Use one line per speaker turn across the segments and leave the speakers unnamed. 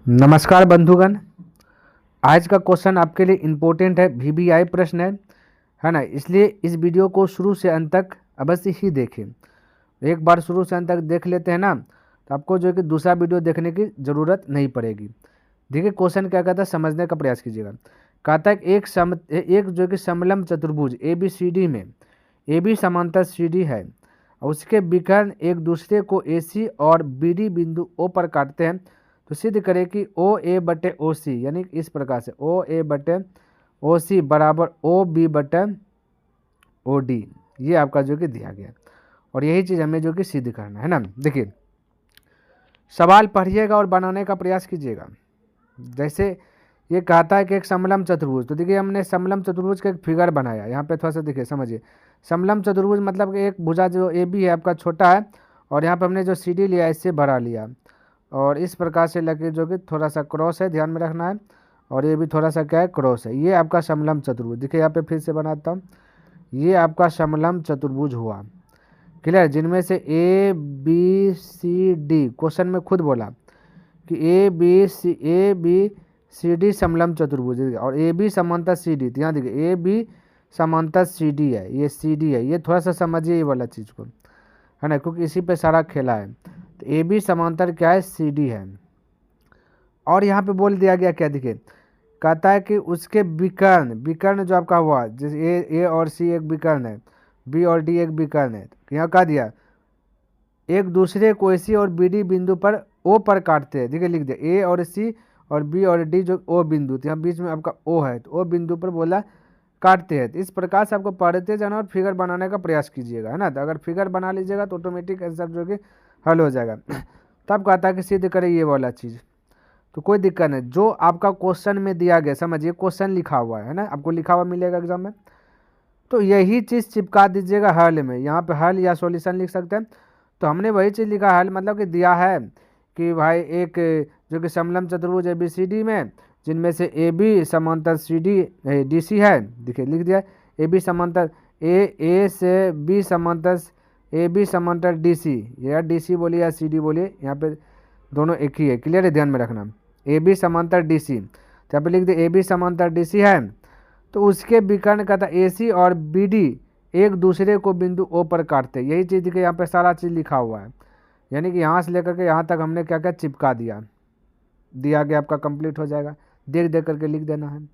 नमस्कार बंधुगण। आज का क्वेश्चन आपके लिए इम्पोर्टेंट है, वीवीआई प्रश्न है ना। इसलिए इस वीडियो को शुरू से अंत तक अवश्य ही देखें। एक बार शुरू से अंत तक देख लेते हैं ना, तो आपको जो है कि दूसरा वीडियो देखने की ज़रूरत नहीं पड़ेगी। देखिए क्वेश्चन क्या कहता है, समझने का प्रयास कीजिएगा। कहता है कि एक जो कि समलंब चतुर्भुज ए बी सी डी में ए बी समांतर सी डी है और उसके विकर्ण एक दूसरे को ए सी और बी डी बिंदु ओ पर काटते हैं, तो सिद्ध करें कि ओ ए बटे ओ सी, यानी इस प्रकार से ओ ए बटे ओ सी बराबर ओ बी बटे ओ डी। ये आपका जो कि दिया गया और यही चीज़ हमें जो कि सिद्ध करना है ना। देखिए सवाल पढ़िएगा और बनाने का प्रयास कीजिएगा। जैसे ये कहता है कि एक समलंब चतुर्भुज, तो देखिए हमने समलंब चतुर्भुज का एक फिगर बनाया। यहाँ पे थोड़ा सा देखिए समझिए। समलंब चतुर्भुज मतलब कि एक भुजा जो ए बी है आपका छोटा है और यहाँ पर हमने जो सी डी लिया इससे बड़ा लिया और इस प्रकार से लगे जो कि थोड़ा सा क्रॉस है, ध्यान में रखना है। और ये भी थोड़ा सा क्या है, क्रॉस है। ये आपका समलंब चतुर्भुज। देखिए यहाँ पे फिर से बनाता हूँ। ये आपका समलंब चतुर्भुज हुआ, क्लियर। जिनमें से A B C D, question में खुद बोला कि ए बी सी डी समलंब चतुर्भुज और ए बी समांतर सी डी। यहाँ देखिए ए बी समांतर सी डी है, ये सी डी है। ये थोड़ा सा समझिए ये वाला चीज़ को, है ना, क्योंकि इसी पे सारा खेला है। तो ए बी समांतर क्या है, सी डी है। और यहाँ पे बोल दिया गया क्या, देखिए कहता है कि उसके विकर्ण जो आपका हुआ, जैसे ए और सी एक विकर्ण है, बी और डी एक विकर्ण है। तो यहाँ कहा दिया एक दूसरे को ए सी और बी डी बिंदु पर ओ पर काटते हैं। देखिए लिख दिया ए और सी और बी और डी जो ओ बिंदु, तो यहाँ बीच में आपका ओ है, तो ओ बिंदु पर बोला काटते हैं। तो इस प्रकार से आपको पढ़ते जाना और फिगर बनाने का प्रयास कीजिएगा, है ना। तो अगर फिगर बना लीजिएगा तो ऑटोमेटिक आंसर जो कि हल हो जाएगा। तब कहता है कि सिद्ध करें ये वाला चीज़, तो कोई दिक्कत नहीं। जो आपका क्वेश्चन में दिया गया, समझिए क्वेश्चन लिखा हुआ है ना, आपको लिखा हुआ मिलेगा एग्जाम में, तो यही चीज़ चिपका दीजिएगा हल में। यहाँ पे हल या सॉल्यूशन लिख सकते हैं। तो हमने वही चीज़ लिखा, हल मतलब कि दिया है कि भाई एक जो कि समलंब चतुर्भुज ए बी सी डी में जिनमें से ए बी समांतर सी डी डी सी है। देखिए लिख दिया ए बी समांतर ए से बी समांतर ए बी समांतर डी सी, या डी सी बोलिए या सी डी बोलिए, यहाँ पे दोनों एक ही है, क्लियर है, ध्यान में रखना। ए बी समांतर डी सी, तो यहाँ पे लिख दिया ए बी समांतर डी सी है, तो उसके विकर्ण का था ए सी और बी डी एक दूसरे को बिंदु ओ पर काटते। यही चीज़ के यहाँ पे सारा चीज़ लिखा हुआ है, यानी कि यहाँ से लेकर के यहाँ तक हमने क्या क्या चिपका दिया गया। आपका कंप्लीट हो जाएगा, देख देख करके लिख देना है।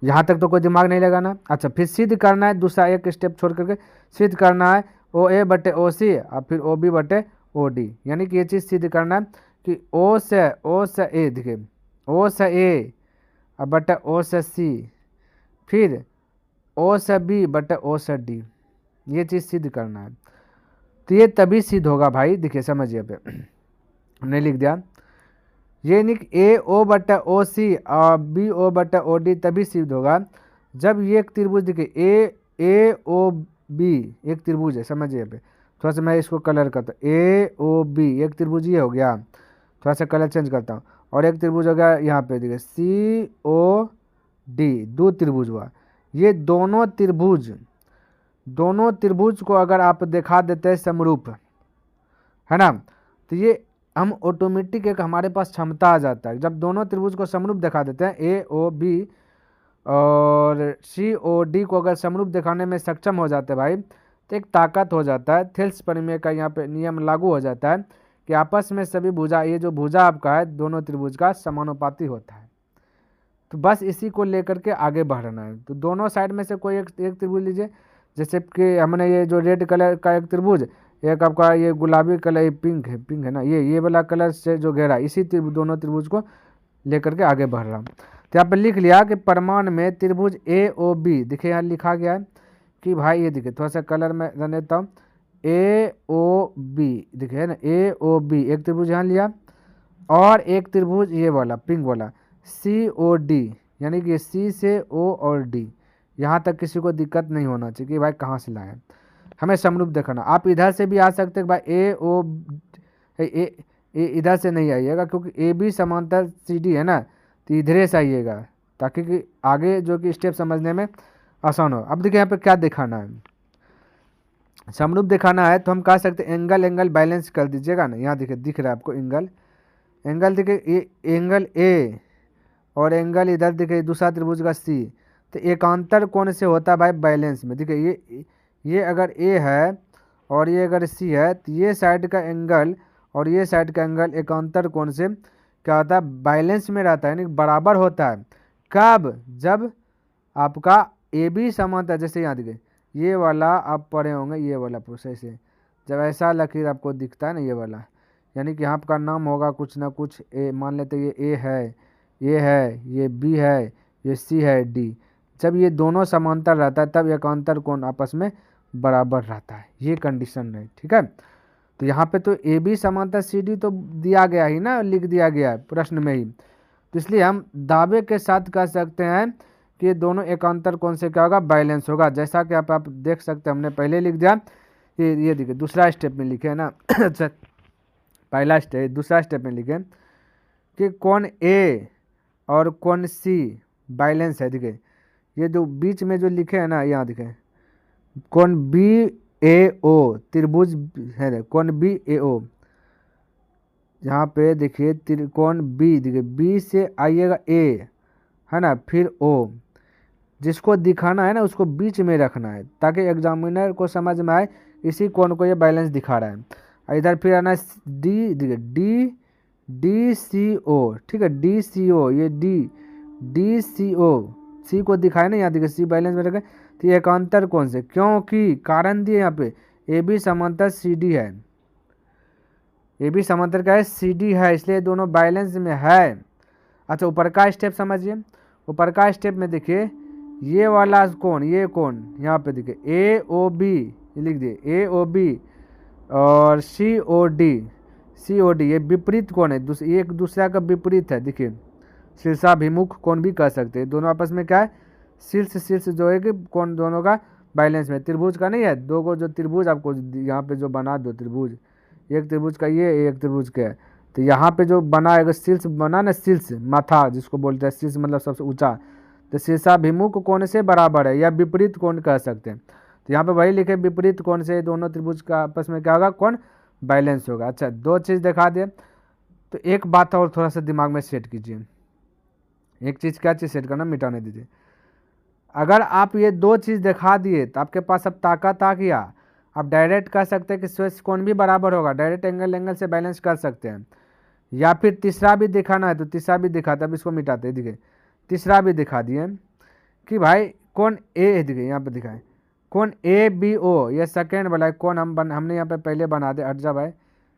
यहाँ तक तो कोई दिमाग नहीं लगाना। अच्छा, फिर सिद्ध करना है, दूसरा एक स्टेप छोड़ करके सिद्ध करना है ओ ए बटे ओ सी और फिर ओ बी बटे ओ डी। यानी कि ये चीज़ सिद्ध करना है कि ओ से ए, देखिए ओ से ए बटे ओ से सी, फिर ओ से बी बटे ओ से डी। ये चीज़ सिद्ध करना है। तो ये तभी सिद्ध होगा भाई। देखिए समझिए पे हमने लिख दिया, ये नहीं ए ओ बटा ओ सी और बी ओ बटा ओ डी तभी सिद्ध होगा जब ये एक त्रिभुज, देखिए ए ओ बी एक त्रिभुज है, समझिए पे। थोड़ा सा मैं इसको कलर करता हूँ, ए ओ बी एक त्रिभुज ये हो गया, थोड़ा सा कलर चेंज करता हूँ। और एक त्रिभुज हो गया यहाँ पे, देखिए सी ओ डी, दो त्रिभुज हुआ। ये दोनों त्रिभुज को अगर आप दिखा देते हैं समरूप, है ना, तो ये हम ऑटोमेटिक एक हमारे पास क्षमता आ जाता है। जब दोनों त्रिभुज को समरूप दिखा देते हैं, ए ओ बी और सी ओ डी को अगर समरूप दिखाने में सक्षम हो जाते हैं भाई, तो एक ताकत हो जाता है। थेल्स प्रमेय का यहाँ पे नियम लागू हो जाता है कि आपस में सभी भुजा, ये जो भुजा आपका है दोनों त्रिभुज का समानुपाती होता है। तो बस इसी को लेकर के आगे बढ़ना है। तो दोनों साइड में से कोई एक त्रिभुज लीजिए, जैसे कि हमने ये जो रेड कलर का एक त्रिभुज, एक आपका ये गुलाबी कलर, ये पिंक है ना, ये वाला कलर से जो घेरा, इसी दोनों त्रिभुज को लेकर के आगे बढ़ रहा हूँ। तो यहाँ पर लिख लिया कि परमाणु में त्रिभुज ए ओ बी, देखिए यहाँ लिखा गया है कि भाई ये देखिए थोड़ा सा कलर में रन देता हूँ, ए ओ बी, देखिए है ना, ए ओ बी एक त्रिभुज यहाँ लिया और एक त्रिभुज ये वाला पिंक वाला सी ओ डी, यानी कि सी से ओ और डी। यहाँ तक किसी को दिक्कत नहीं होना चाहिए कि भाई कहाँ से लाए, हमें समरूप देखना। आप इधर से भी आ सकते हैं भाई, ए ओ ए इधर से नहीं आइएगा क्योंकि ए बी समांतर सी डी है ना, तो इधरे से आइएगा ताकि कि आगे जो कि स्टेप समझने में आसान हो। अब देखिए यहाँ पे क्या दिखाना है, समरूप दिखाना है, तो हम कह सकते हैं एंगल बैलेंस कर दीजिएगा ना। यहाँ देखिए दिख रहा है आपको एंगल, एंगल देखिए एंगल ए और एंगल इधर देखिए दूसरा त्रिभुज का सी, तो एकांतर कोण से होता है भाई बैलेंस में। देखिए ये अगर ए है और ये अगर सी है तो ये साइड का एंगल और ये साइड का एंगल एकांतर कोण से क्या होता है, बैलेंस में रहता है, यानी बराबर होता है। कब? जब आपका ए बी समांतर, जैसे यहाँ देखिए ये वाला आप पढ़े होंगे, ये वाला प्रोसेस है, जब ऐसा लकीर आपको दिखता है ना ये वाला, यानी कि यहाँ आपका नाम होगा कुछ ना कुछ ए, मान लेते ये ए है, ये है, ये बी है, ये सी है, डी। जब ये दोनों समांतर रहता है तब एकांतर कोण आपस में बराबर रहता है, ये कंडीशन है, ठीक है। तो यहाँ पे तो ए बी समांतर सी डी तो दिया गया ही ना, लिख दिया गया है प्रश्न में ही, तो इसलिए हम दावे के साथ कह सकते हैं कि ये दोनों एकांतर कोण से क्या होगा, बैलेंस होगा। जैसा कि आप देख सकते हैं हमने पहले लिख दिया, ये देखिए दूसरा स्टेप में लिखे है ना अच्छा पहला स्टेप, दूसरा स्टेप में लिखे कि कोण ए और कोण सी बैलेंस है। देखिए ये जो बीच में जो लिखे हैं ना, यहाँ दिखे कोण बी ए ओ त्रिभुज है, कोण बी ए ओ, यहाँ पे देखिए त्रिकोण बी, देखिए बी से आइएगा ए है ना, फिर ओ, जिसको दिखाना है ना उसको बीच में रखना है ताकि एग्जामिनर को समझ में आए इसी कोण को ये बैलेंस दिखा रहा है। इधर फिर आना डी, देखिए डी डी सी ओ, ठीक है, डी सी ओ, ये डी सी ओ, सी को दिखाए ना, यहाँ देखिए सी बैलेंस में रखे, तो ये एकांतर कोण से, क्योंकि कारण दिए यहाँ पे ए बी समांतर सी डी है, ए बी समांतर का है सी डी है, इसलिए दोनों बैलेंस में है। अच्छा ऊपर का स्टेप समझिए, ऊपर का स्टेप में देखिए ये वाला कोण, ये कोण यहाँ पे देखिए ए ओ बी लिख दिए, ए ओ बी और सी ओ डी, ये विपरीत कोण है, एक दूसरा का विपरीत है। देखिए शीर्षाभिमुख कोण भी कह सकते हैं, दोनों आपस में क्या है, शीर्ष जो है कि कोण दोनों का बैलेंस में, त्रिभुज का नहीं है, दो को जो त्रिभुज आपको यहाँ पे जो बना दो त्रिभुज, एक त्रिभुज का ये, एक त्रिभुज का है, तो यहाँ पे जो बना है शीर्ष बना ना, शीर्ष माथा जिसको बोलते हैं, शीर्ष मतलब सबसे ऊंचा, तो शीर्षाभिमुख कोण से बराबर है या विपरीत कोण कह सकते हैं। तो यहाँ पे वही लिखे विपरीत कोण से दोनों त्रिभुज का आपस में क्या होगा, कोण बैलेंस होगा। अच्छा दो चीज़ दिखा दिए, तो एक बात और थोड़ा सा दिमाग में सेट कीजिए, एक चीज़ क्या चीज़ सेट करना, मिटाने दीजिए। अगर आप ये दो चीज़ दिखा दिए तो आपके पास अब ताकत आ गया, आप डायरेक्ट कह सकते हैं कि स्वेच कोण भी बराबर होगा, डायरेक्ट एंगल से बैलेंस कर सकते हैं। या फिर तीसरा भी दिखाना है तो तीसरा भी दिखाते, अब इसको मिटाते हैं। देखिए तीसरा भी दिखा दिए कि भाई कोण ए, देखिए यहाँ पे दिखाए कोण ए बी ओ, ये सेकेंड वाला कोण हमने यहाँ पे पहले बना दे, हट जा भाई,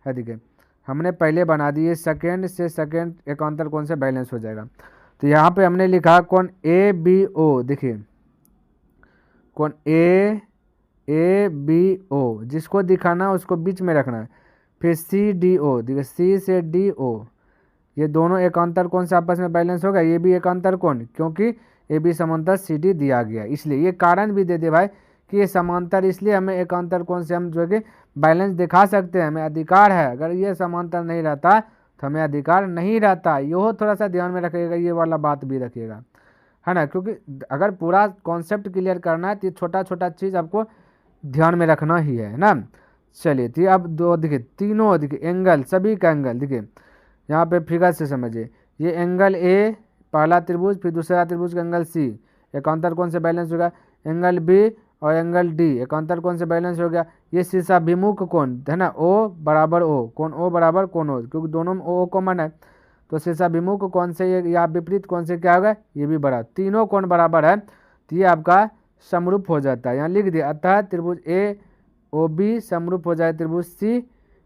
है देखिए हमने पहले बना दिए, सेकेंड से सेकेंड एकांतर कोण से बैलेंस हो जाएगा। तो यहाँ पे हमने लिखा कोण ए बी ओ, देखिए कोण ए बी ओ, जिसको दिखाना है उसको बीच में रखना है, फिर सी डी ओ, देखिए सी से डी ओ, ये दोनों एकांतर कोण से आपस में बैलेंस होगा, ये भी एकांतर कोण, क्योंकि ए बी समांतर सी डी दिया गया, इसलिए ये कारण भी दे दे भाई कि ये समांतर, इसलिए हमें एकांतर कोण से हम जो है बैलेंस दिखा सकते हैं, हमें अधिकार है। अगर ये समांतर नहीं रहता तो हमें अधिकार नहीं रहता, यो थोड़ा सा ध्यान में रखिएगा, ये वाला बात भी रखिएगा, है ना, क्योंकि अगर पूरा कॉन्सेप्ट क्लियर करना है तो ये छोटा छोटा चीज़ आपको ध्यान में रखना ही है ना। चलिए तो अब दो देखिए, तीनों देखिए एंगल, सभी का एंगल देखिए यहाँ पे फिगर से समझिए, ये एंगल ए पहला त्रिभुज, फिर दूसरा त्रिभुज का एंगल सी एकांतर कोण से बैलेंस होगा, एंगल बी और एंगल डी एकांतर कोण से बैलेंस हो गया। ये शीर्षाभिमुख कोण है ना, ओ बराबर ओ, कोण ओ बराबर कोण ओ, क्योंकि दोनों में ओ कॉमन है, तो शीर्षाभिमुख कोण से ये या विपरीत कोण से क्या होगा, ये भी बराबर, तीनों कोण बराबर है तो ये आपका समरूप हो जाता है। यहाँ लिख दिया, अतः त्रिभुज ए ओ बी समरूप हो जाए त्रिभुज सी,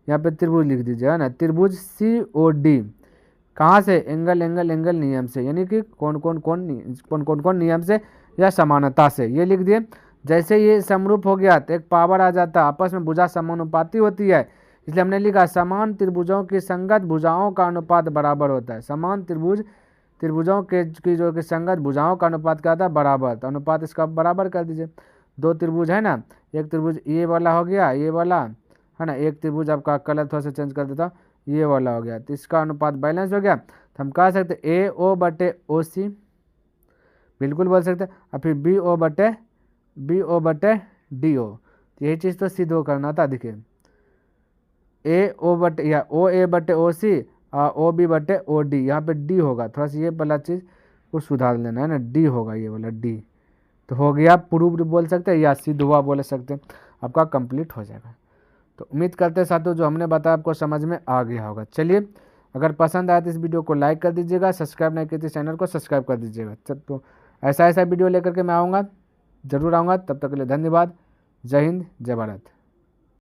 यहाँ पे त्रिभुज लिख दीजिए, है ना, त्रिभुज सी ओ डी, कहाँ से, एंगल नियम से, यानी कि कौन नियम से या समानता से, ये लिख दिए। जैसे ये समरूप हो गया तो एक पावर आ जाता है, आपस में भुजा समानुपाती होती है, इसलिए हमने लिखा समान त्रिभुजों की संगत भुजाओं का अनुपात बराबर होता है, समान त्रिभुजों के की जो कि संगत भुजाओं का अनुपात क्या होता है, बराबर, तो अनुपात इसका बराबर कर दीजिए। दो त्रिभुज है ना, एक त्रिभुज ये वाला हो गया, ये वाला है ना, एक त्रिभुज आपका कलर थोड़ा सा चेंज कर देता, ये वाला हो गया, तो इसका अनुपात बैलेंस हो गया, तो हम कह सकते ए ओ बटे ओ सी, बिल्कुल बोल सकते हैं, और फिर बी ओ बटे डी ओ, यही चीज़ तो सिद्ध करना था। देखिए ए ओ बटे या ओ ए बटे ओ सी ओ बी बटे ओ डी, यहाँ पे डी होगा, थोड़ा सा ये वाला चीज़ को सुधार लेना है ना, डी होगा ये वाला डी। तो हो गया, प्रूव्ड बोल सकते हैं या सिद्ध हुआ बोल सकते हैं, आपका कंप्लीट हो जाएगा। तो उम्मीद करते हैं साथियों जो हमने बताया आपको समझ में आ गया होगा। चलिए, अगर पसंद आया तो इस वीडियो को लाइक कर दीजिएगा, सब्सक्राइब नहीं किए तो चैनल को सब्सक्राइब कर दीजिएगा। तो ऐसा वीडियो लेकर के मैं आऊँगा, ज़रूर आऊँगा। तब तक के लिए धन्यवाद। जय हिंद, जय भारत।